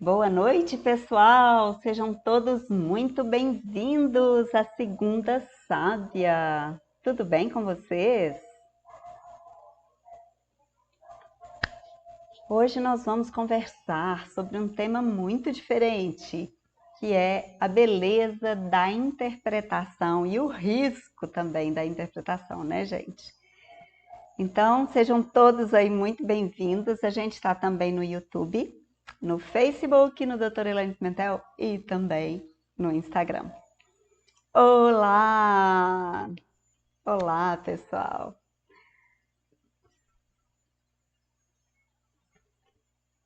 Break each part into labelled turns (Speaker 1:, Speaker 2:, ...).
Speaker 1: Boa noite, pessoal! Sejam todos muito bem-vindos à Segunda Sábia. Tudo bem com vocês? Hoje nós vamos conversar sobre um tema muito diferente, que é a beleza da interpretação e o risco também da interpretação, né, gente? Então, sejam todos aí muito bem-vindos. A gente está também no YouTube, no Facebook, no Doutora Elaine Pimentel e também no Instagram. Olá! Olá, pessoal!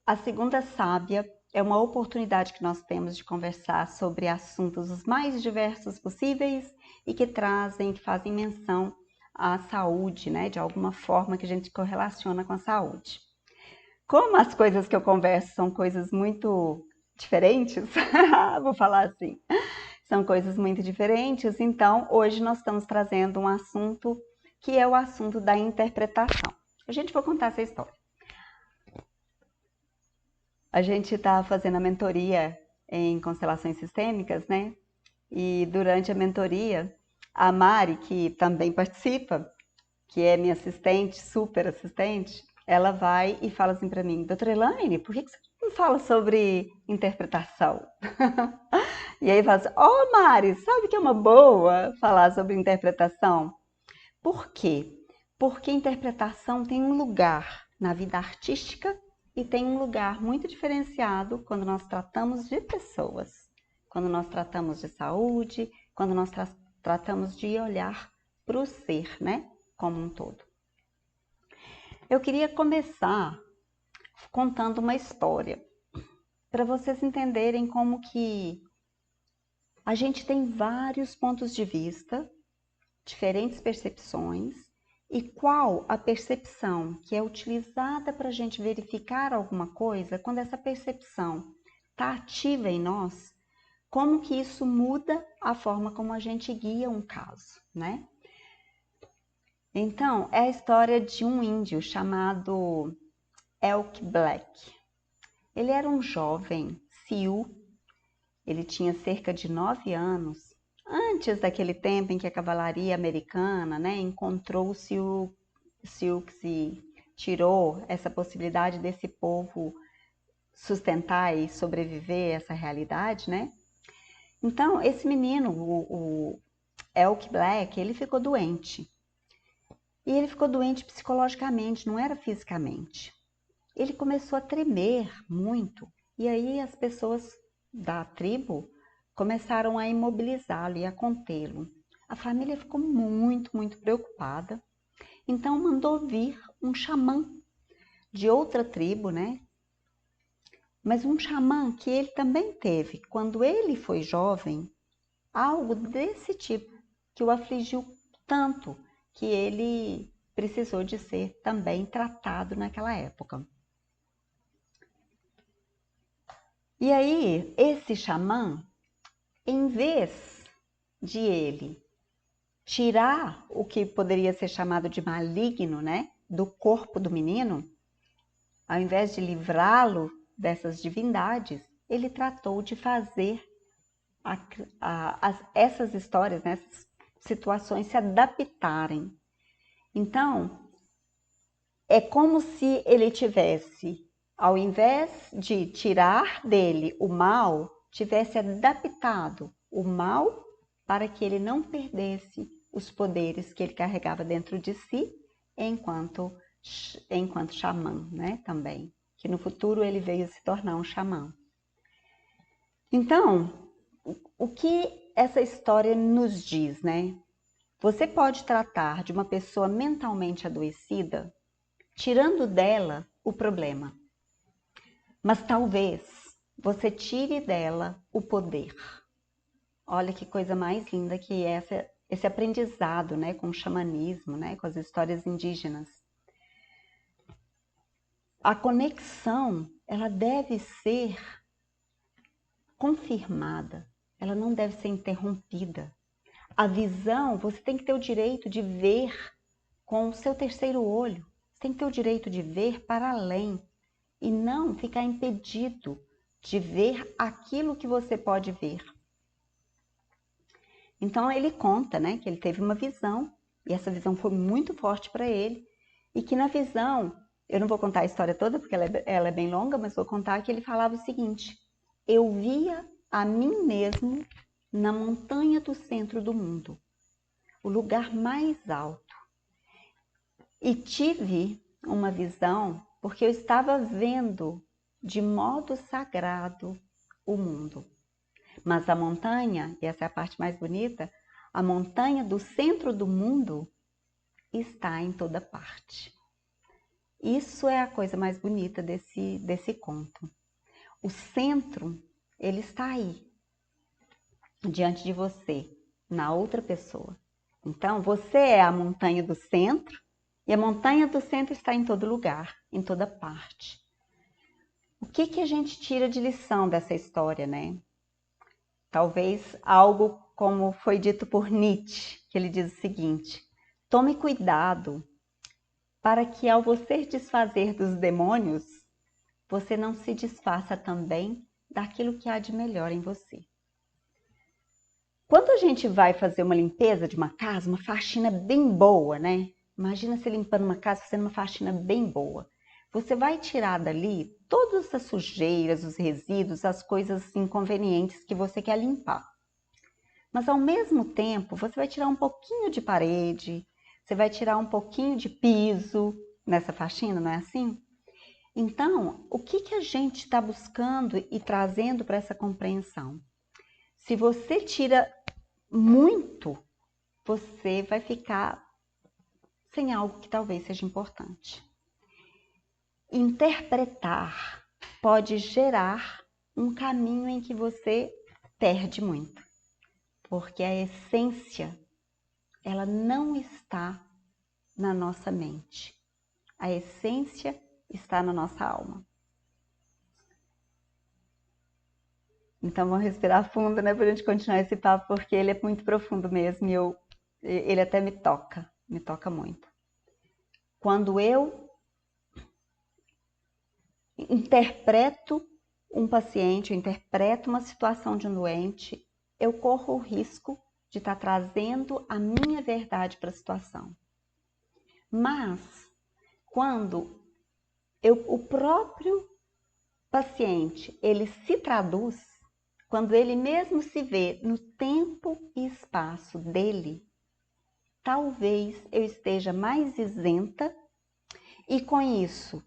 Speaker 1: A Segunda Sábia é uma oportunidade que nós temos de conversar sobre assuntos os mais diversos possíveis e que trazem, que fazem menção à saúde, né? De alguma forma que a gente correlaciona com a saúde. Como as coisas que eu converso são coisas muito diferentes, vou falar assim, são coisas muito diferentes, então hoje nós estamos trazendo um assunto que é o assunto da interpretação. A gente vai contar essa história. A gente está fazendo a mentoria em constelações sistêmicas, né? E durante a mentoria, a Mari, que também participa, que é minha assistente, super assistente, ela vai e fala assim para mim, doutora Elaine, por que você não fala sobre interpretação? E aí fala assim, oh Mari, sabe que é uma boa falar sobre interpretação? Por quê? Porque interpretação tem um lugar na vida artística e tem um lugar muito diferenciado quando nós tratamos de pessoas, quando nós tratamos de saúde, quando nós tratamos de olhar para o ser, né, como um todo. Eu queria começar contando uma história, para vocês entenderem como que a gente tem vários pontos de vista, diferentes percepções, e qual a percepção que é utilizada para a gente verificar alguma coisa, quando essa percepção está ativa em nós, como que isso muda a forma como a gente guia um caso, né? Então, é a história de um índio chamado Elk Black. Ele era um jovem Sioux, ele tinha cerca de 9 anos, antes daquele tempo em que a cavalaria americana, né, encontrou o Sioux e tirou essa possibilidade desse povo sustentar e sobreviver a essa realidade, né? Então, esse menino, o Elk Black, ele ficou doente. E ele ficou doente psicologicamente, não era fisicamente. Ele começou a tremer muito. E aí as pessoas da tribo começaram a imobilizá-lo e a contê-lo. A família ficou muito preocupada. Então mandou vir um xamã de outra tribo, né? Mas um xamã que ele também teve, quando ele foi jovem, algo desse tipo que o afligiu tanto que ele precisou de ser também tratado naquela época. E aí, esse xamã, em vez de ele tirar o que poderia ser chamado de maligno, né, do corpo do menino, ao invés de livrá-lo dessas divindades, ele tratou de fazer essas histórias, né, essas situações se adaptarem. Então, é como se ele tivesse, ao invés de tirar dele o mal, tivesse adaptado o mal para que ele não perdesse os poderes que ele carregava dentro de si enquanto xamã, né, também. Que no futuro ele veio se tornar um xamã. Então, o que essa história nos diz, né? Você pode tratar de uma pessoa mentalmente adoecida tirando dela o problema. Mas talvez você tire dela o poder. Olha que coisa mais linda que é esse aprendizado, né, com o xamanismo, né, com as histórias indígenas. A conexão, ela deve ser confirmada, ela não deve ser interrompida. A visão, você tem que ter o direito de ver com o seu terceiro olho. Você tem que ter o direito de ver para além e não ficar impedido de ver aquilo que você pode ver. Então ele conta, né, que ele teve uma visão, e essa visão foi muito forte para ele, e que na visão, eu não vou contar a história toda porque ela é bem longa, mas vou contar que ele falava o seguinte: eu via a mim mesmo na montanha do centro do mundo, o lugar mais alto. E tive uma visão porque eu estava vendo de modo sagrado o mundo. Mas a montanha, e essa é a parte mais bonita, a montanha do centro do mundo está em toda parte. Isso é a coisa mais bonita desse conto. O centro, ele está aí, diante de você, na outra pessoa. Então, você é a montanha do centro, e a montanha do centro está em todo lugar, em toda parte. O que a gente tira de lição dessa história, né? Talvez algo como foi dito por Nietzsche, que ele diz o seguinte: tome cuidado para que ao você desfazer dos demônios, você não se desfaça também daquilo que há de melhor em você. Quando a gente vai fazer uma limpeza de uma casa, uma faxina bem boa, né? Imagina você limpando uma casa, fazendo uma faxina bem boa. Você vai tirar dali todas as sujeiras, os resíduos, as coisas inconvenientes que você quer limpar. Mas ao mesmo tempo, você vai tirar um pouquinho de parede, você vai tirar um pouquinho de piso nessa faxina, não é assim? Então, o que a gente está buscando e trazendo para essa compreensão? Se você tira muito, você vai ficar sem algo que talvez seja importante. Interpretar pode gerar um caminho em que você perde muito, porque a essência, ela não está na nossa mente. A essência está na nossa alma. Então vamos respirar fundo, né, para a gente continuar esse papo, porque ele é muito profundo mesmo e ele até me toca muito. Quando eu interpreto um paciente, eu interpreto uma situação de um doente, eu corro o risco de estar trazendo a minha verdade para a situação. Mas, quando o próprio paciente, ele se traduz, quando ele mesmo se vê no tempo e espaço dele, talvez eu esteja mais isenta e com isso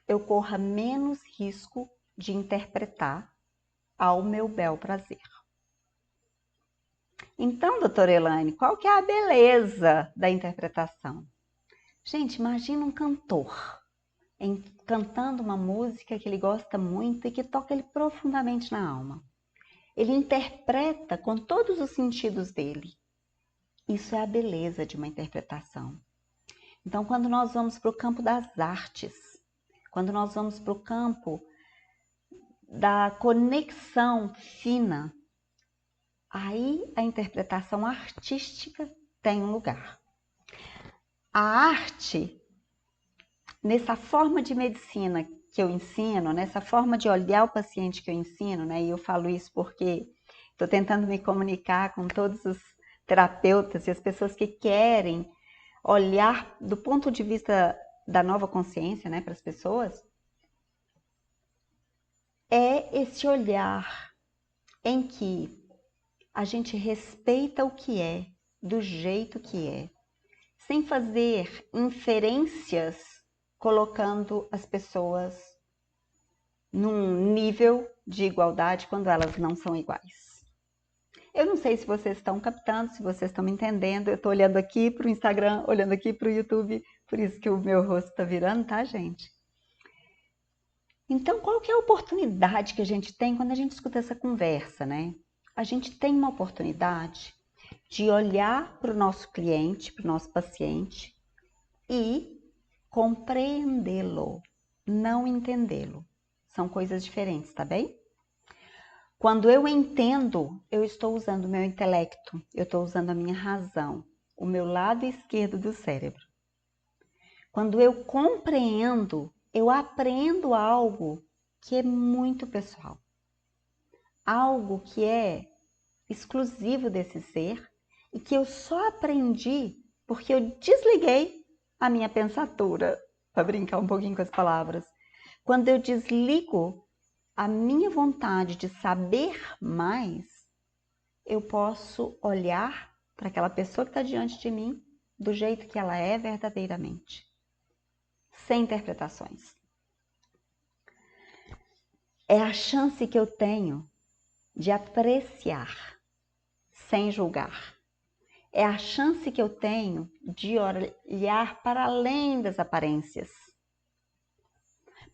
Speaker 1: eu corra menos risco de interpretar ao meu bel prazer. Então, doutora Elaine, qual que é a beleza da interpretação? Gente, imagina um cantor cantando uma música que ele gosta muito e que toca ele profundamente na alma. Ele interpreta com todos os sentidos dele. Isso é a beleza de uma interpretação. Então, quando nós vamos para o campo das artes, quando nós vamos para o campo da conexão fina, aí a interpretação artística tem um lugar. A arte, nessa forma de medicina que eu ensino, nessa forma de olhar o paciente que eu ensino, né? E eu falo isso porque estou tentando me comunicar com todos os terapeutas e as pessoas que querem olhar do ponto de vista da nova consciência, né, para as pessoas, é esse olhar em que a gente respeita o que é, do jeito que é, sem fazer inferências, colocando as pessoas num nível de igualdade quando elas não são iguais. Eu não sei se vocês estão captando, se vocês estão me entendendo. Eu estou olhando aqui para o Instagram, olhando aqui para o YouTube, por isso que o meu rosto está virando, tá, gente? Então, qual que é a oportunidade que a gente tem quando a gente escuta essa conversa, né? A gente tem uma oportunidade de olhar para o nosso cliente, para o nosso paciente e compreendê-lo, não entendê-lo. São coisas diferentes, tá bem? Quando eu entendo, eu estou usando o meu intelecto, eu estou usando a minha razão, o meu lado esquerdo do cérebro. Quando eu compreendo, eu aprendo algo que é muito pessoal. algo que é exclusivo desse ser e que eu só aprendi porque eu desliguei a minha pensatura, para brincar um pouquinho com as palavras. Quando eu desligo a minha vontade de saber mais, eu posso olhar para aquela pessoa que está diante de mim do jeito que ela é verdadeiramente, sem interpretações. É a chance que eu tenho de apreciar, sem julgar. É a chance que eu tenho de olhar para além das aparências,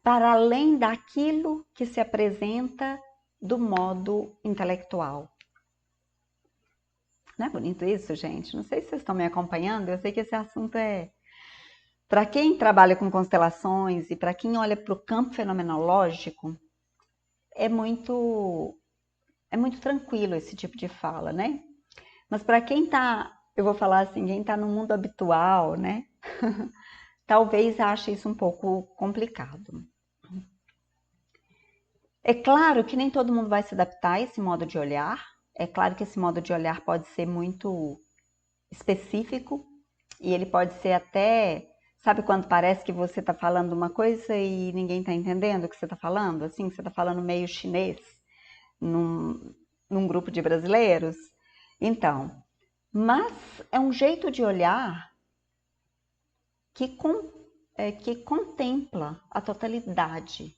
Speaker 1: para além daquilo que se apresenta do modo intelectual. Não é bonito isso, gente? Não sei se vocês estão me acompanhando, eu sei que esse assunto é... Para quem trabalha com constelações e para quem olha para o campo fenomenológico, é muito tranquilo esse tipo de fala, né? Mas para quem está, eu vou falar assim, quem está no mundo habitual, né? Talvez ache isso um pouco complicado. É claro que nem todo mundo vai se adaptar a esse modo de olhar. É claro que esse modo de olhar pode ser muito específico e ele pode ser até... Sabe quando parece que você está falando uma coisa e ninguém está entendendo o que você está falando? Assim, você está falando meio chinês num grupo de brasileiros? Então, mas é um jeito de olhar que contempla a totalidade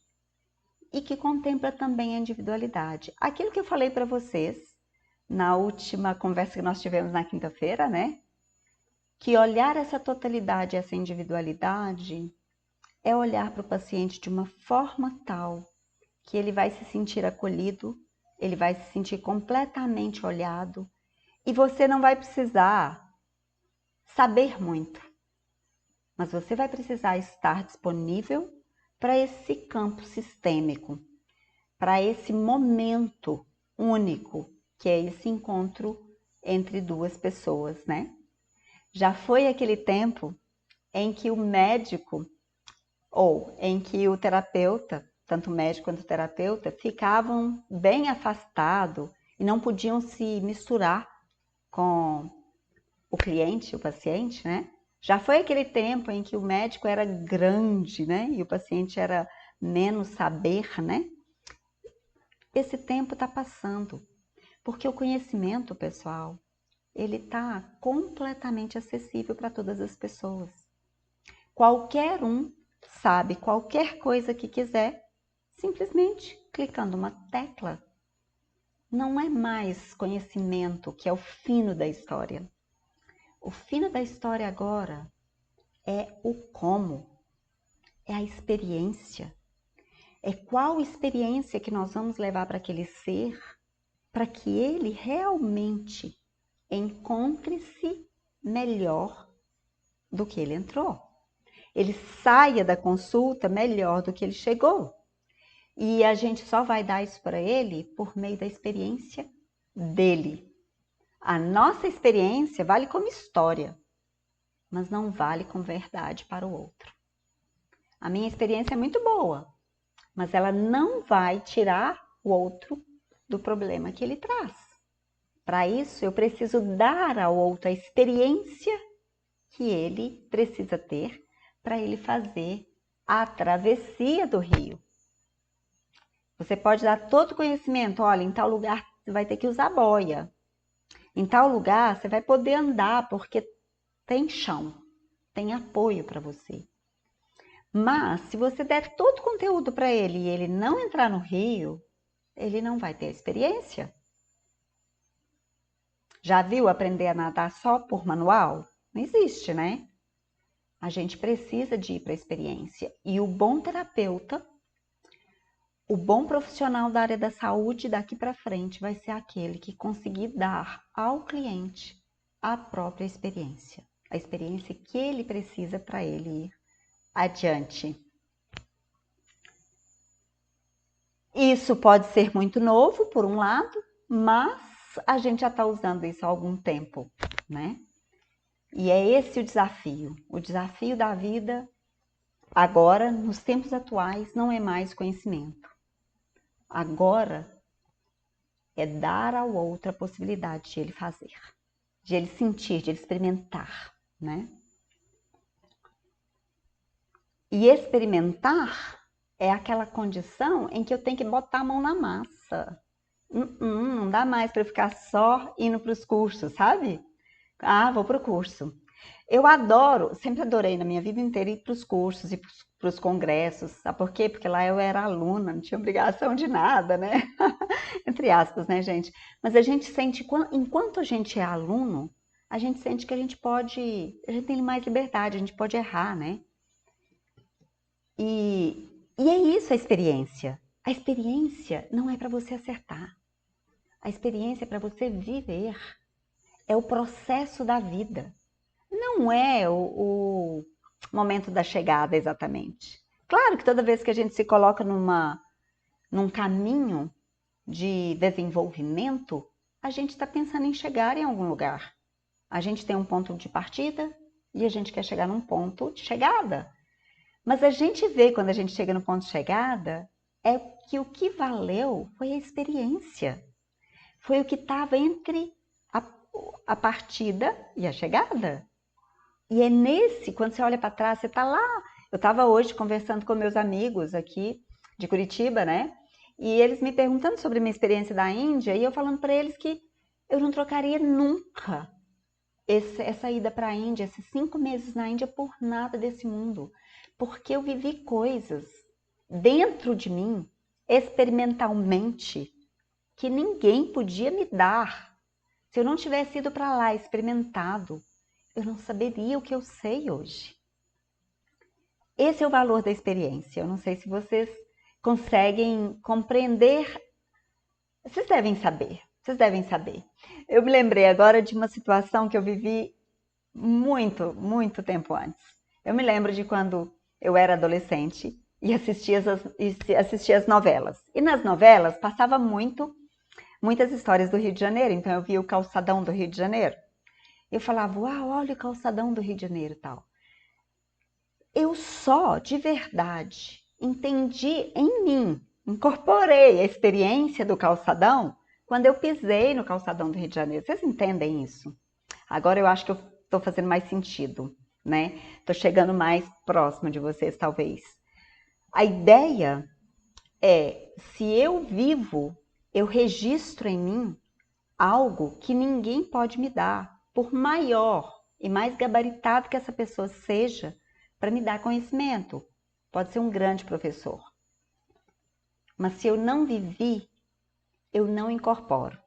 Speaker 1: e que contempla também a individualidade. Aquilo que eu falei para vocês na última conversa que nós tivemos na quinta-feira, né? Que olhar essa totalidade, essa individualidade, é olhar para o paciente de uma forma tal que ele vai se sentir acolhido, ele vai se sentir completamente olhado e você não vai precisar saber muito, mas você vai precisar estar disponível para esse campo sistêmico, para esse momento único, que é esse encontro entre duas pessoas, né? Já foi aquele tempo em que o médico ou em que o terapeuta, tanto o médico quanto o terapeuta, ficavam bem afastados e não podiam se misturar com o cliente, o paciente, né? Já foi aquele tempo em que o médico era grande, né? E o paciente era menos saber, né? Esse tempo está passando, porque o conhecimento, pessoal, ele está completamente acessível para todas as pessoas. Qualquer um sabe qualquer coisa que quiser, simplesmente clicando uma tecla. Não é mais conhecimento que é o fino da história. O fino da história agora é o como, é a experiência. É qual experiência que nós vamos levar para aquele ser, para que ele realmente encontre-se melhor do que ele entrou. Ele saia da consulta melhor do que ele chegou. E a gente só vai dar isso para ele por meio da experiência dele. A nossa experiência vale como história, mas não vale como verdade para o outro. A minha experiência é muito boa, mas ela não vai tirar o outro do problema que ele traz. Para isso, eu preciso dar ao outro a experiência que ele precisa ter para ele fazer a travessia do rio. Você pode dar todo o conhecimento, olha, em tal lugar você vai ter que usar boia. Em tal lugar você vai poder andar porque tem chão, tem apoio para você. Mas se você der todo o conteúdo para ele e ele não entrar no rio, ele não vai ter experiência. Já viu aprender a nadar só por manual? Não existe, né? A gente precisa de ir para a experiência. E o bom terapeuta, o bom profissional da área da saúde daqui para frente vai ser aquele que conseguir dar ao cliente a própria experiência. A experiência que ele precisa para ele ir adiante. Isso pode ser muito novo, por um lado, mas a gente já está usando isso há algum tempo, né? E é esse o desafio. O desafio da vida agora, nos tempos atuais, não é mais conhecimento. Agora é dar ao outro a possibilidade de ele fazer, de ele sentir, de ele experimentar, né? E experimentar é aquela condição em que eu tenho que botar a mão na massa. Não dá mais para eu ficar só indo para os cursos, sabe? Ah, vou para o curso. Eu adoro, sempre adorei na minha vida inteira ir para os cursos e para os congressos. Sabe por quê? Porque lá eu era aluna, não tinha obrigação de nada, né? Entre aspas, né, gente? Mas a gente sente, enquanto a gente é aluno, a gente sente que a gente tem mais liberdade, a gente pode errar, né? E é isso a experiência. A experiência não é para você acertar. A experiência é para você viver. É o processo da vida. Não é o momento da chegada exatamente. Claro que toda vez que a gente se coloca num caminho de desenvolvimento, a gente está pensando em chegar em algum lugar. A gente tem um ponto de partida e a gente quer chegar num ponto de chegada. Mas a gente vê quando a gente chega no ponto de chegada é que o que valeu foi a experiência. Foi o que estava entre a partida e a chegada. E é quando você olha para trás, você está lá. Eu estava hoje conversando com meus amigos aqui de Curitiba, né? E eles me perguntando sobre a minha experiência da Índia e eu falando para eles que eu não trocaria nunca essa ida para a Índia, esses 5 meses na Índia por nada desse mundo. Porque eu vivi coisas dentro de mim, experimentalmente, que ninguém podia me dar. Se eu não tivesse ido para lá experimentado, eu não saberia o que eu sei hoje. Esse é o valor da experiência. Eu não sei se vocês conseguem compreender. Vocês devem saber. Eu me lembrei agora de uma situação que eu vivi muito, muito tempo antes. Eu me lembro de quando eu era adolescente e assistia as novelas. E nas novelas passava muitas histórias do Rio de Janeiro, então eu via o calçadão do Rio de Janeiro. Eu falava, uau, olha o calçadão do Rio de Janeiro e tal. Eu só, de verdade, entendi em mim, incorporei a experiência do calçadão quando eu pisei no calçadão do Rio de Janeiro. Vocês entendem isso? Agora eu acho que eu estou fazendo mais sentido, né? Estou chegando mais próximo de vocês, talvez. A ideia é, se eu vivo, eu registro em mim algo que ninguém pode me dar, por maior e mais gabaritado que essa pessoa seja, para me dar conhecimento. Pode ser um grande professor. Mas se eu não vivi, eu não incorporo.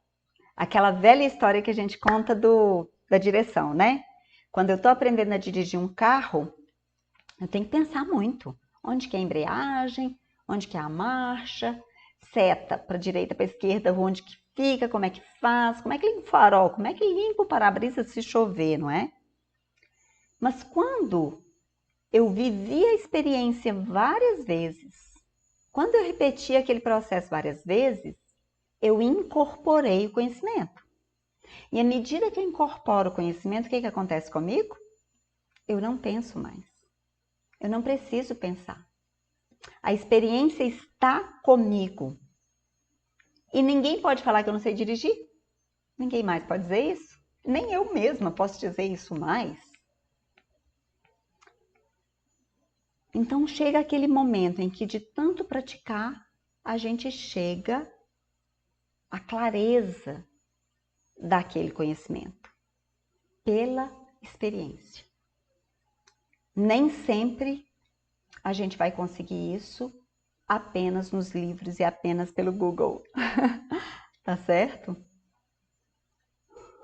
Speaker 1: Aquela velha história que a gente conta da direção, né? Quando eu estou aprendendo a dirigir um carro, eu tenho que pensar muito. Onde que é a embreagem, onde que é a marcha, seta para a direita, para a esquerda, onde que fica, como é que faz, como é que limpa o farol, como é que limpa o para-brisa se chover, não é? Mas quando eu vivi a experiência várias vezes, quando eu repeti aquele processo várias vezes, eu incorporei o conhecimento. E à medida que eu incorporo o conhecimento, o que acontece comigo? Eu não penso mais. Eu não preciso pensar. A experiência está comigo. E ninguém pode falar que eu não sei dirigir. Ninguém mais pode dizer isso. Nem eu mesma posso dizer isso mais. Então chega aquele momento em que de tanto praticar, a gente chega à clareza daquele conhecimento. Pela experiência. Nem sempre a gente vai conseguir isso apenas nos livros e apenas pelo Google. Tá certo?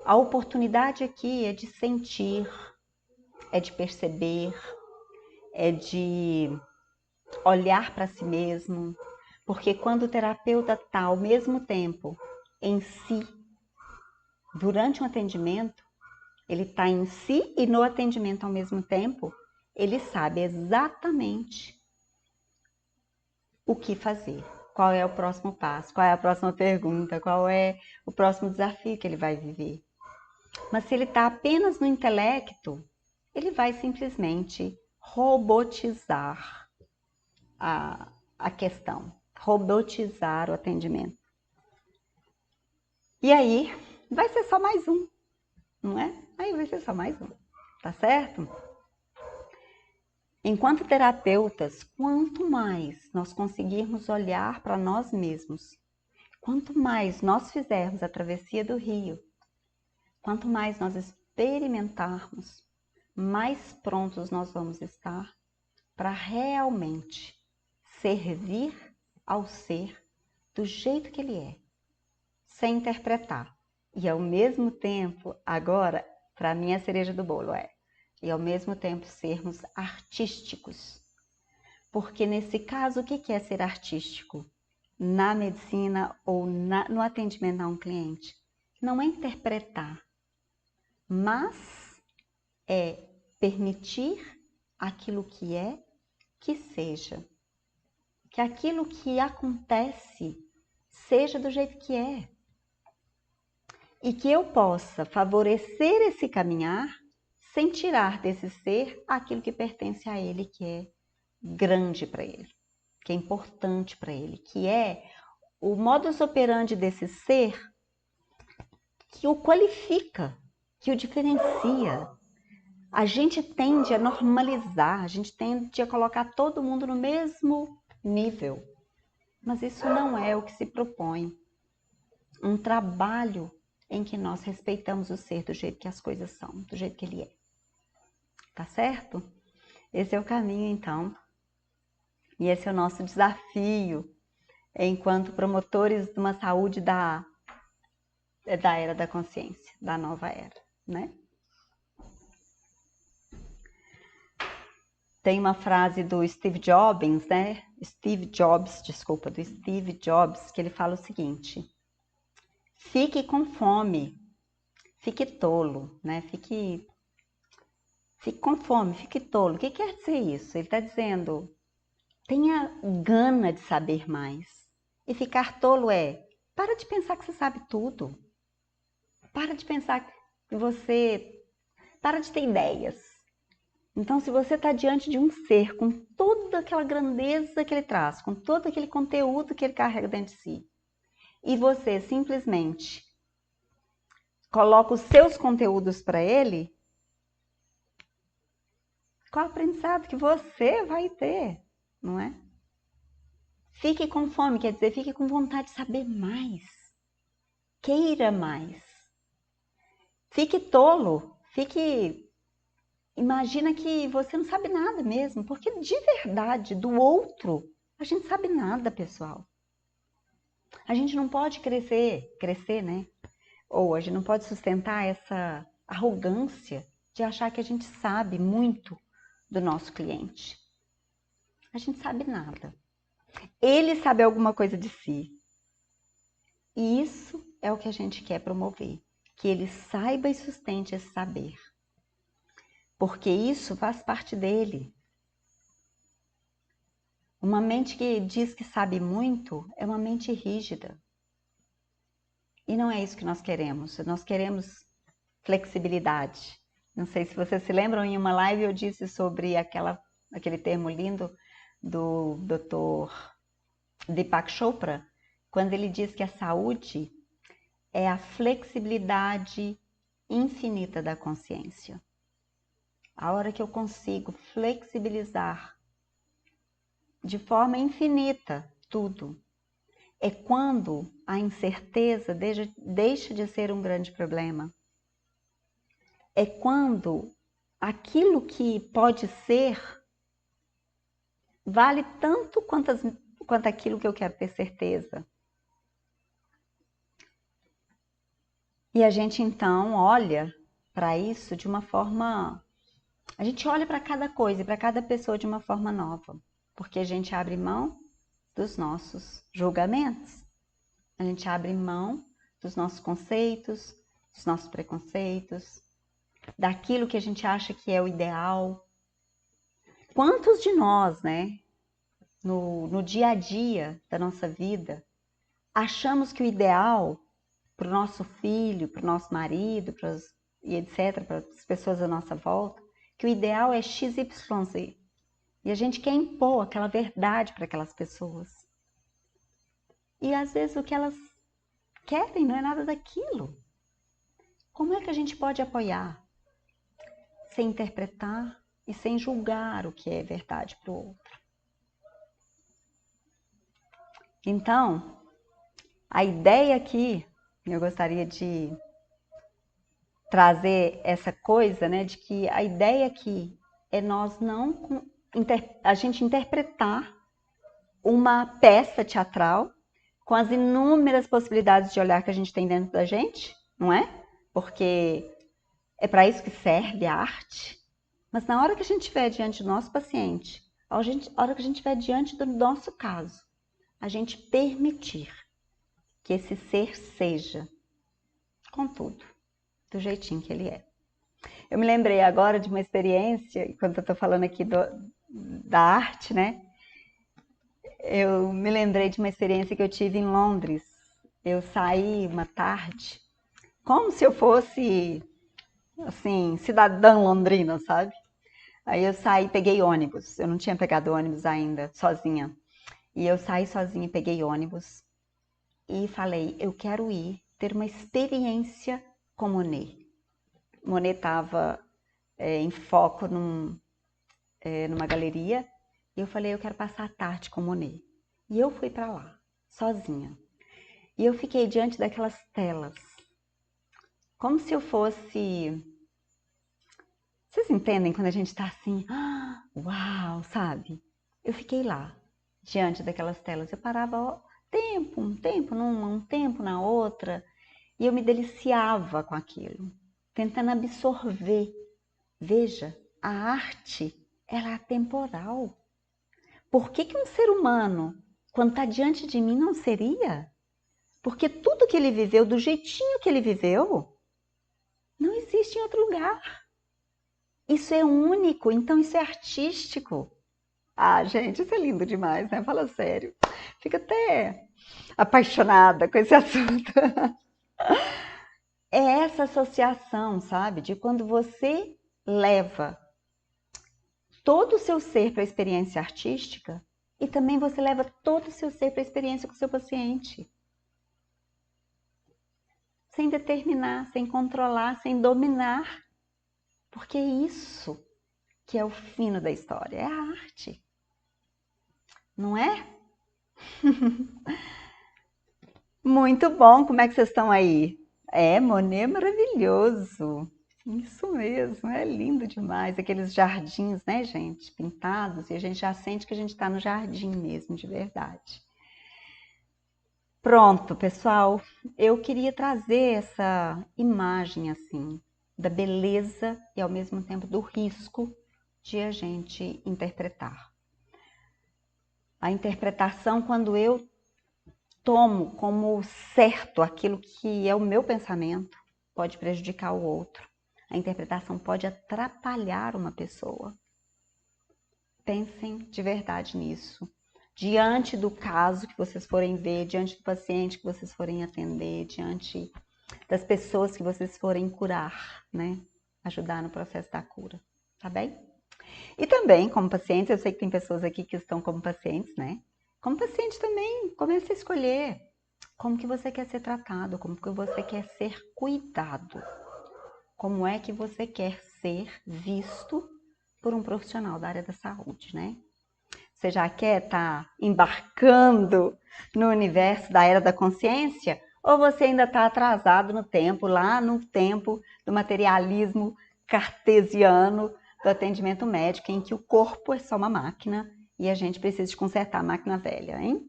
Speaker 1: A oportunidade aqui é de sentir, é de perceber, é de olhar para si mesmo, porque quando o terapeuta está ao mesmo tempo em si, durante um atendimento, ele está em si e no atendimento ao mesmo tempo, ele sabe exatamente o que fazer, qual é o próximo passo, qual é a próxima pergunta, qual é o próximo desafio que ele vai viver. Mas se ele está apenas no intelecto, ele vai simplesmente robotizar a questão, robotizar o atendimento. E aí vai ser só mais um, não é? Aí vai ser só mais um, tá certo? Enquanto terapeutas, quanto mais nós conseguirmos olhar para nós mesmos, quanto mais nós fizermos a travessia do rio, quanto mais nós experimentarmos, mais prontos nós vamos estar para realmente servir ao ser do jeito que ele é, sem interpretar. E ao mesmo tempo, agora, para mim a cereja do bolo e ao mesmo tempo sermos artísticos. Porque nesse caso, o que é ser artístico? Na medicina ou no atendimento a um cliente? Não é interpretar, mas é permitir aquilo que seja. Que aquilo que acontece seja do jeito que é. E que eu possa favorecer esse caminhar sem tirar desse ser aquilo que pertence a ele, que é grande para ele, que é importante para ele, que é o modus operandi desse ser que o qualifica, que o diferencia. A gente tende a normalizar, a gente tende a colocar todo mundo no mesmo nível, mas isso não é o que se propõe. Um trabalho em que nós respeitamos o ser do jeito que as coisas são, do jeito que ele é. Tá certo? Esse é o caminho, então. E esse é o nosso desafio enquanto promotores de uma saúde da era da consciência, da nova era, né? Tem uma frase do Steve Jobs, né? Do Steve Jobs, que ele fala o seguinte: fique com fome, fique tolo, né? Fique com fome, fique tolo. O que quer dizer isso? Ele está dizendo, tenha gana de saber mais. E ficar tolo para de pensar que você sabe tudo. Para de pensar que para de ter ideias. Então, se você está diante de um ser com toda aquela grandeza que ele traz, com todo aquele conteúdo que ele carrega dentro de si, e você simplesmente coloca os seus conteúdos para ele, qual aprendizado que você vai ter, não é? Fique com fome, quer dizer, fique com vontade de saber mais. Queira mais. Fique tolo, imagina que você não sabe nada mesmo, porque de verdade, do outro, a gente sabe nada, pessoal. A gente não pode crescer, né? Ou a gente não pode sustentar essa arrogância de achar que a gente sabe muito do nosso cliente. A gente sabe nada. Ele sabe alguma coisa de si. E isso é o que a gente quer promover. Que ele saiba e sustente esse saber. Porque isso faz parte dele. Uma mente que diz que sabe muito é uma mente rígida. E não é isso que nós queremos. Nós queremos flexibilidade. Não sei se vocês se lembram, em uma live eu disse sobre aquele termo lindo do Dr. Deepak Chopra, quando ele diz que a saúde é a flexibilidade infinita da consciência. A hora que eu consigo flexibilizar de forma infinita tudo, é quando a incerteza deixa de ser um grande problema. É quando aquilo que pode ser vale tanto quanto aquilo que eu quero ter certeza. E a gente então olha para isso de uma forma... A gente olha para cada coisa e para cada pessoa de uma forma nova. Porque a gente abre mão dos nossos julgamentos. A gente abre mão dos nossos conceitos, dos nossos preconceitos, daquilo que a gente acha que é o ideal. Quantos de nós, né, no dia a dia da nossa vida, achamos que o ideal para o nosso filho, para o nosso marido, e etc., para as pessoas à nossa volta, que o ideal é XYZ. E a gente quer impor aquela verdade para aquelas pessoas. E às vezes o que elas querem, não é nada daquilo. Como é que a gente pode apoiar sem interpretar e sem julgar o que é verdade para o outro? Então, a ideia aqui, eu gostaria de trazer essa coisa, né, de que a ideia aqui é nós não a gente interpretar uma peça teatral com as inúmeras possibilidades de olhar que a gente tem dentro da gente, não é? Porque é para isso que serve a arte. Mas na hora que a gente estiver diante do nosso paciente, a hora que a gente estiver diante do nosso caso, a gente permitir que esse ser seja, contudo, do jeitinho que ele é. Eu me lembrei agora de uma experiência, enquanto eu estou falando aqui da arte, né? Eu me lembrei de uma experiência que eu tive em Londres. Eu saí uma tarde, como se eu fosse, assim, cidadã londrina, sabe? Aí eu saí, peguei ônibus. Eu não tinha pegado ônibus ainda, sozinha. E eu saí sozinha, peguei ônibus e falei, eu quero ir ter uma experiência com Monet. Monet estava em foco numa galeria e eu falei, eu quero passar a tarde com Monet. E eu fui para lá, sozinha. E eu fiquei diante daquelas telas, como se eu fosse... Vocês entendem quando a gente está assim, uau, sabe? Eu fiquei lá, diante daquelas telas. Eu parava um tempo numa, um tempo na outra, e eu me deliciava com aquilo, tentando absorver. Veja, a arte, ela é atemporal. Por que um ser humano, quando está diante de mim, não seria? Porque tudo que ele viveu, do jeitinho que ele viveu, não existe em outro lugar. Isso é único, então isso é artístico. Ah, gente, isso é lindo demais, né? Fala sério. Fico até apaixonada com esse assunto. É essa associação, sabe? De quando você leva todo o seu ser para a experiência artística e também você leva todo o seu ser para a experiência com o seu paciente. Sem determinar, sem controlar, sem dominar. Porque é isso que é o fino da história, é a arte. Não é? Muito bom, como é que vocês estão aí? É, Monet é maravilhoso. Isso mesmo, é lindo demais. Aqueles jardins, né, gente, pintados, e a gente já sente que a gente está no jardim mesmo, de verdade. Pronto, pessoal, eu queria trazer essa imagem, assim, da beleza e ao mesmo tempo do risco de a gente interpretar. A interpretação, quando eu tomo como certo aquilo que é o meu pensamento, pode prejudicar o outro. A interpretação pode atrapalhar uma pessoa. Pensem de verdade nisso. Diante do caso que vocês forem ver, diante do paciente que vocês forem atender, diante das pessoas que vocês forem curar, né? Ajudar no processo da cura, tá bem? E também, como pacientes, eu sei que tem pessoas aqui que estão como pacientes, né? Como paciente também, comece a escolher como que você quer ser tratado, como que você quer ser cuidado. Como é que você quer ser visto por um profissional da área da saúde, né? Você já quer estar embarcando no universo da era da consciência? Ou você ainda está atrasado no tempo, lá no tempo do materialismo cartesiano, do atendimento médico, em que o corpo é só uma máquina e a gente precisa de consertar a máquina velha, hein?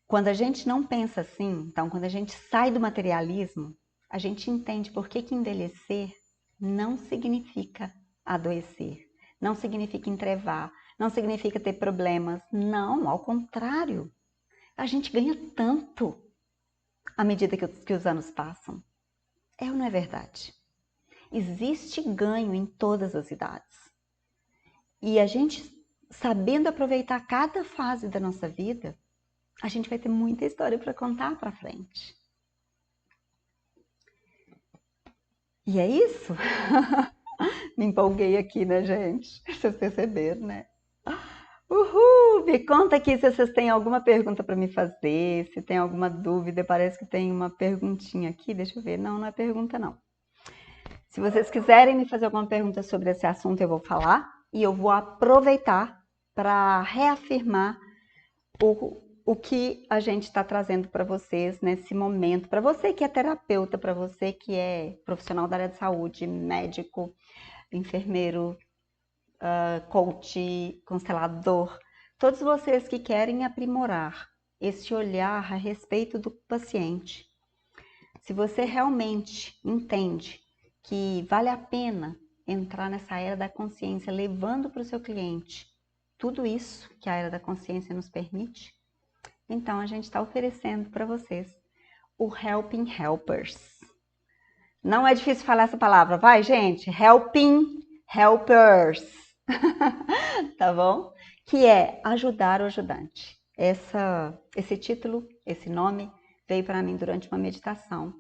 Speaker 1: Quando a gente não pensa assim, então quando a gente sai do materialismo, a gente entende por que envelhecer não significa adoecer, não significa entrevar, não significa ter problemas. Não, ao contrário. A gente ganha tanto à medida que os anos passam. É ou não é verdade? Existe ganho em todas as idades. E a gente, sabendo aproveitar cada fase da nossa vida, a gente vai ter muita história para contar para frente. E é isso? Me empolguei aqui, né, gente? Vocês perceberam, né? Uhul! Me conta aqui se vocês têm alguma pergunta para me fazer, se tem alguma dúvida. Parece que tem uma perguntinha aqui, deixa eu ver. Não, não é pergunta, não. Se vocês quiserem me fazer alguma pergunta sobre esse assunto, eu vou falar e eu vou aproveitar para reafirmar o que a gente está trazendo para vocês nesse momento. Para você que é terapeuta, para você que é profissional da área de saúde, médico, enfermeiro, coach, constelador, todos vocês que querem aprimorar esse olhar a respeito do paciente. Se você realmente entende que vale a pena entrar nessa era da consciência, levando para o seu cliente tudo isso que a era da consciência nos permite, então a gente está oferecendo para vocês o Helping Helpers. Não é difícil falar essa palavra, vai, gente? Helping Helpers. Tá bom? Que é ajudar o ajudante. Esse título, esse nome, veio para mim durante uma meditação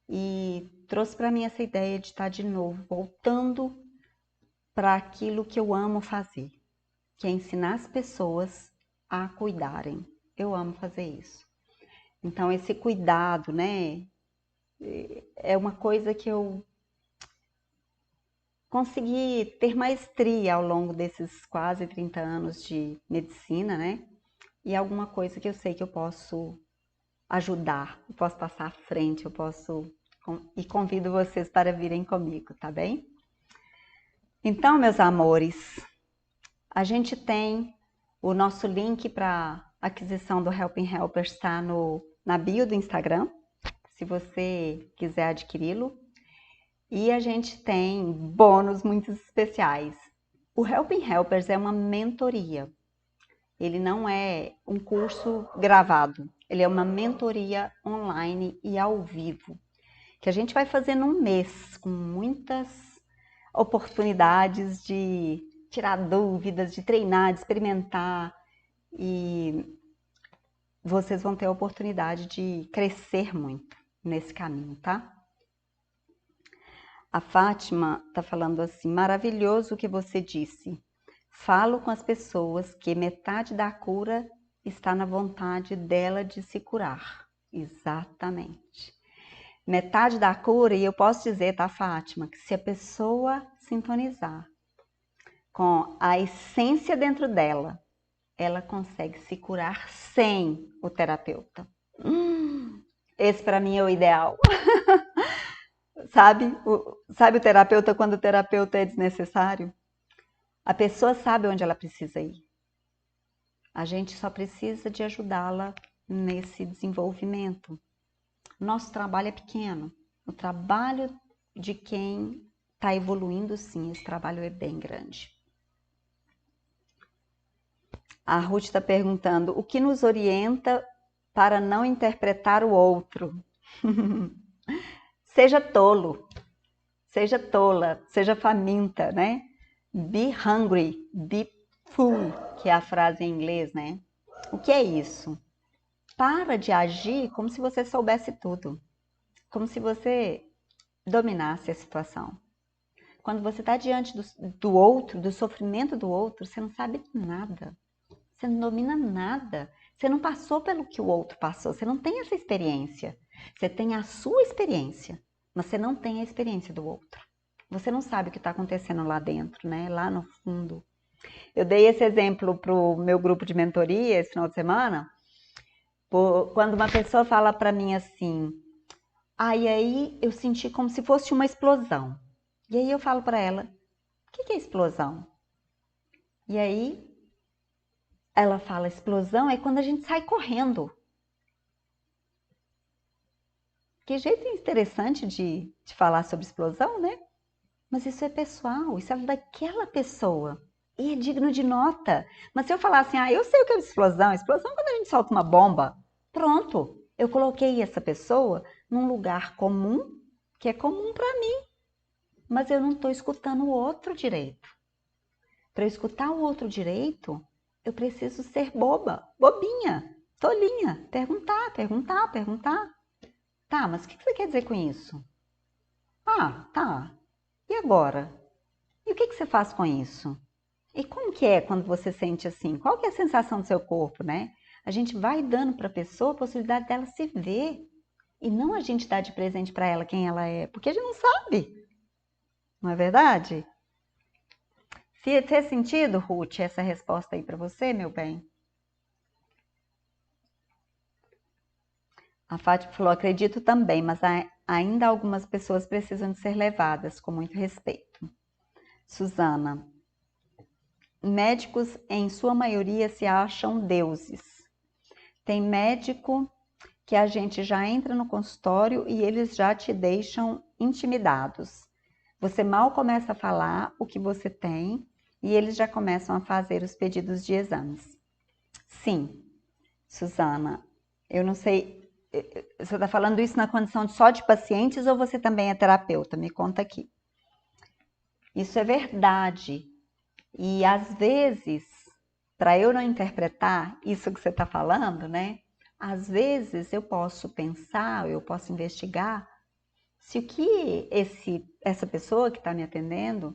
Speaker 1: e trouxe para mim essa ideia de estar de novo voltando para aquilo que eu amo fazer, que é ensinar as pessoas a cuidarem. Eu amo fazer isso. Então, esse cuidado, né, é uma coisa que eu consegui ter maestria ao longo desses quase 30 anos de medicina, né? E alguma coisa que eu sei que eu posso ajudar, eu posso passar à frente, eu posso... E convido vocês para virem comigo, tá bem? Então, meus amores, a gente tem o nosso link para aquisição do Helping Helpers, está na bio do Instagram, se você quiser adquiri-lo. E a gente tem bônus muito especiais. O Helping Helpers é uma mentoria. Ele não é um curso gravado. Ele é uma mentoria online e ao vivo, que a gente vai fazer num mês, com muitas oportunidades de tirar dúvidas, de treinar, de experimentar. E vocês vão ter a oportunidade de crescer muito nesse caminho, tá? A Fátima está falando assim, maravilhoso o que você disse. Falo com as pessoas que metade da cura está na vontade dela de se curar. Exatamente. Metade da cura, e eu posso dizer, tá, Fátima, que se a pessoa sintonizar com a essência dentro dela, ela consegue se curar sem o terapeuta. Esse para mim é o ideal. Sabe o terapeuta quando o terapeuta é desnecessário? A pessoa sabe onde ela precisa ir. A gente só precisa de ajudá-la nesse desenvolvimento. Nosso trabalho é pequeno. O trabalho de quem está evoluindo, sim, esse trabalho é bem grande. A Ruth está perguntando, o que nos orienta para não interpretar o outro? Seja tolo, seja tola, seja faminta, né? Be hungry, be full, que é a frase em inglês, né? O que é isso? Para de agir como se você soubesse tudo, como se você dominasse a situação. Quando você está diante do outro, do sofrimento do outro, você não sabe nada, você não domina nada, você não passou pelo que o outro passou, você não tem essa experiência. Você tem a sua experiência, mas você não tem a experiência do outro. Você não sabe o que está acontecendo lá dentro, né? Lá no fundo. Eu dei esse exemplo para o meu grupo de mentoria esse final de semana, quando uma pessoa fala para mim assim, e aí eu senti como se fosse uma explosão. E aí eu falo para ela, o que é explosão? E aí ela fala, explosão é quando a gente sai correndo. Que jeito interessante de falar sobre explosão, né? Mas isso é pessoal, isso é daquela pessoa. E é digno de nota. Mas se eu falar assim, eu sei o que é explosão. Explosão é quando a gente solta uma bomba. Pronto, eu coloquei essa pessoa num lugar comum, que é comum para mim. Mas eu não estou escutando o outro direito. Para eu escutar o outro direito, eu preciso ser boba, bobinha, tolinha. Perguntar, perguntar, perguntar. Tá, mas o que você quer dizer com isso? Tá. E agora? E o que você faz com isso? E como que é quando você sente assim? Qual que é a sensação do seu corpo, né? A gente vai dando para a pessoa a possibilidade dela se ver. E não a gente dar de presente para ela quem ela é, porque a gente não sabe, não é verdade? Fez sentido, Ruth, essa resposta aí para você, meu bem? A Fátima falou, acredito também, mas ainda algumas pessoas precisam de ser levadas com muito respeito. Suzana, médicos em sua maioria se acham deuses. Tem médico que a gente já entra no consultório e eles já te deixam intimidados. Você mal começa a falar o que você tem e eles já começam a fazer os pedidos de exames. Sim, Suzana, eu não sei, você está falando isso na condição só de pacientes ou você também é terapeuta? Me conta aqui. Isso é verdade. E às vezes, para eu não interpretar isso que você está falando, né? Às vezes eu posso pensar, eu posso investigar se o que essa pessoa que está me atendendo,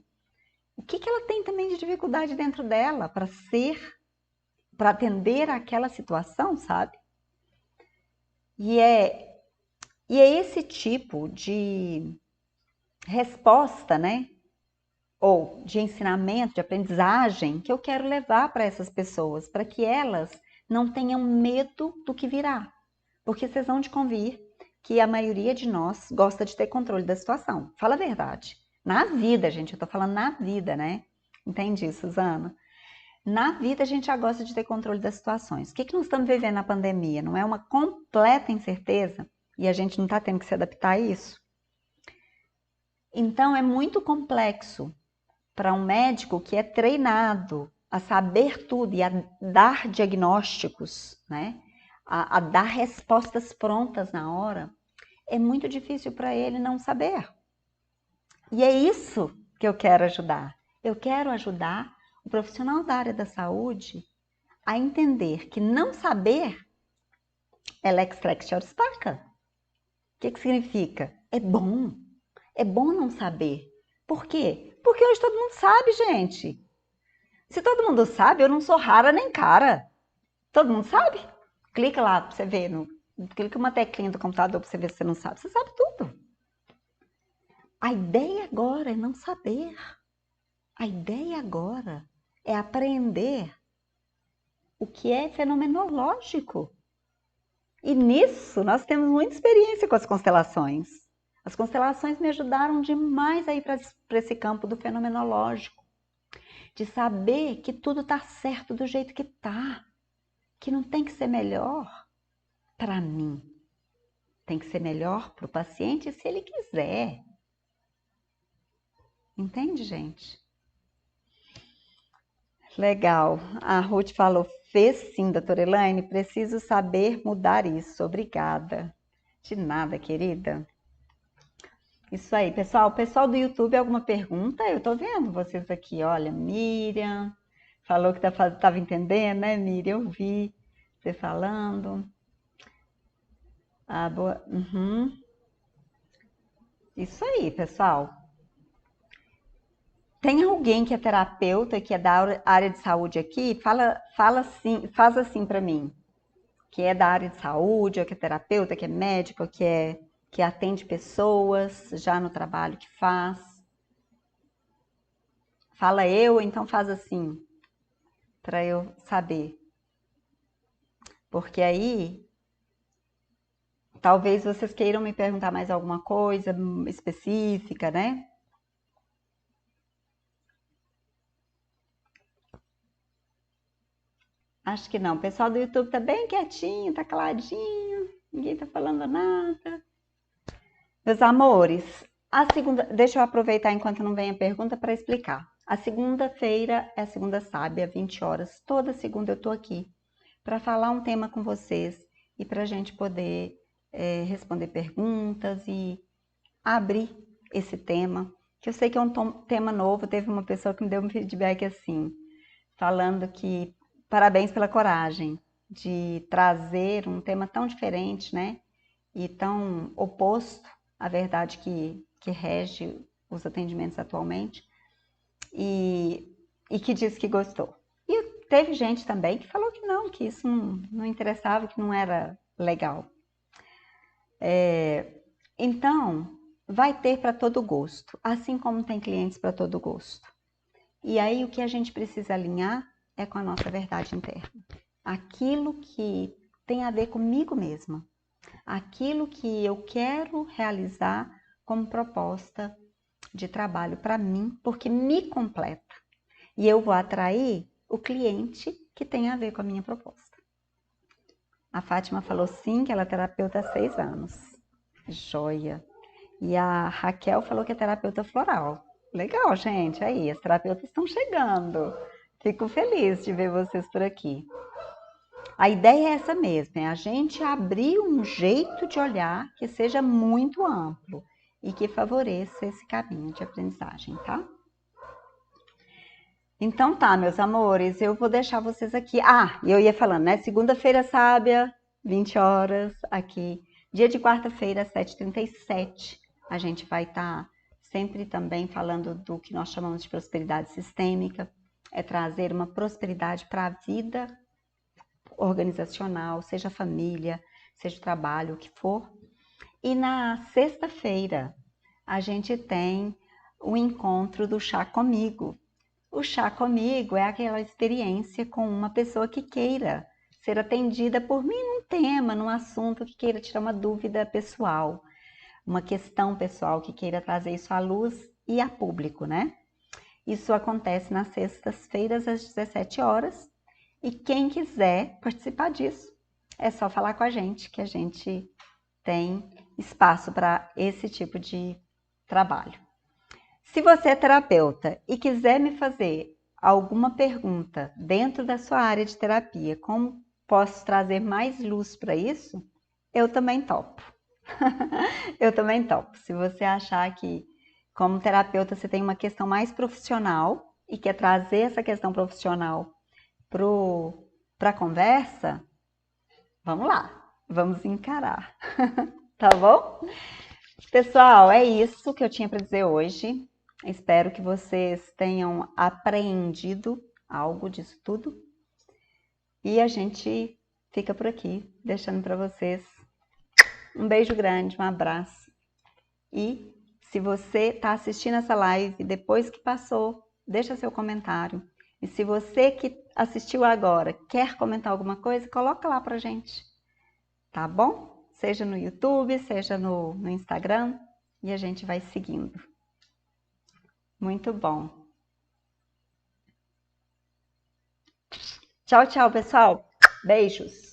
Speaker 1: o que ela tem também de dificuldade dentro dela para atender aquela situação, sabe? E é esse tipo de resposta, né? Ou de ensinamento, de aprendizagem que eu quero levar para essas pessoas, para que elas não tenham medo do que virá. Porque vocês vão de convir que a maioria de nós gosta de ter controle da situação. Fala a verdade. Na vida, gente, eu tô falando na vida, né? Entendi, Suzana? Na vida a gente já gosta de ter controle das situações. O que nós estamos vivendo na pandemia? Não é uma completa incerteza? E a gente não está tendo que se adaptar a isso? Então é muito complexo para um médico que é treinado a saber tudo e a dar diagnósticos, né? A dar respostas prontas na hora, é muito difícil para ele não saber. E é isso que eu quero ajudar. Eu quero ajudar o profissional da área da saúde a entender que não saber é lex flexioris parca. O que significa? É bom. É bom não saber. Por quê? Porque hoje todo mundo sabe, gente. Se todo mundo sabe, eu não sou rara nem cara. Todo mundo sabe? Clica lá pra você ver. Clica uma teclinha do computador pra você ver se você não sabe. Você sabe tudo. A ideia agora é não saber. A ideia agora é aprender o que é fenomenológico. E nisso nós temos muita experiência com as constelações. As constelações me ajudaram demais a ir para esse campo do fenomenológico. De saber que tudo está certo do jeito que está. Que não tem que ser melhor para mim. Tem que ser melhor para o paciente se ele quiser. Entende, gente? Legal. A Ruth falou, fez sim, doutora Elaine, preciso saber mudar isso. Obrigada. De nada, querida. Isso aí, pessoal. Pessoal do YouTube, alguma pergunta? Eu tô vendo vocês aqui. Olha, Miriam falou que estava entendendo, né, Miriam? Eu vi você falando. Ah, boa. Uhum. Isso aí, pessoal. Tem alguém que é terapeuta, que é da área de saúde aqui? Fala assim, faz assim para mim. Que é da área de saúde, ou que é terapeuta, que é médico, que atende pessoas já no trabalho que faz. Fala eu, então faz assim, para eu saber. Porque aí, talvez vocês queiram me perguntar mais alguma coisa específica, né? Acho que não. O pessoal do YouTube tá bem quietinho, tá caladinho, ninguém tá falando nada. Meus amores, a segunda, deixa eu aproveitar enquanto não vem a pergunta para explicar. A segunda-feira é a segunda sábia, 20 horas. Toda segunda eu tô aqui para falar um tema com vocês e para a gente poder responder perguntas e abrir esse tema, que eu sei que é um tema novo. Teve uma pessoa que me deu um feedback assim, falando que parabéns pela coragem de trazer um tema tão diferente, né? E tão oposto à verdade que rege os atendimentos atualmente. E e que disse que gostou. E teve gente também que falou que não, que isso não interessava, que não era legal. Então, vai ter para todo gosto, assim como tem clientes para todo gosto. E aí o que a gente precisa alinhar é com a nossa verdade interna. Aquilo que tem a ver comigo mesma. Aquilo que eu quero realizar como proposta de trabalho para mim, porque me completa. E eu vou atrair o cliente que tem a ver com a minha proposta. A Fátima falou sim, que ela é terapeuta há 6 anos. Joia. E a Raquel falou que é terapeuta floral. Legal, gente. Aí, as terapeutas estão chegando. Fico feliz de ver vocês por aqui. A ideia é essa mesmo, é a gente abrir um jeito de olhar que seja muito amplo e que favoreça esse caminho de aprendizagem, tá? Então tá, meus amores, eu vou deixar vocês aqui. Ah, e eu ia falando, né? Segunda-feira sábia, 20 horas, aqui. Dia de quarta-feira, 7h37, a gente vai estar sempre também falando do que nós chamamos de prosperidade sistêmica, é trazer uma prosperidade para a vida organizacional, seja família, seja trabalho, o que for. E na sexta-feira, a gente tem o encontro do Chá Comigo. O Chá Comigo é aquela experiência com uma pessoa que queira ser atendida por mim num tema, num assunto, que queira tirar uma dúvida pessoal, uma questão pessoal, que queira trazer isso à luz e a público, né? Isso acontece nas sextas-feiras às 17 horas. E quem quiser participar disso, é só falar com a gente, que a gente tem espaço para esse tipo de trabalho. Se você é terapeuta e quiser me fazer alguma pergunta dentro da sua área de terapia, como posso trazer mais luz para isso, eu também topo. Eu também topo. Se você achar que, como terapeuta, você tem uma questão mais profissional e quer trazer essa questão profissional para a conversa, vamos lá, vamos encarar, tá bom? Pessoal, é isso que eu tinha para dizer hoje. Espero que vocês tenham apreendido algo disso tudo. E a gente fica por aqui, deixando para vocês um beijo grande, um abraço. E se você está assistindo essa live depois que passou, deixa seu comentário. E se você que assistiu agora quer comentar alguma coisa, coloca lá pra gente, tá bom? Seja no YouTube, seja no Instagram, e a gente vai seguindo. Muito bom. Tchau, tchau, pessoal. Beijos.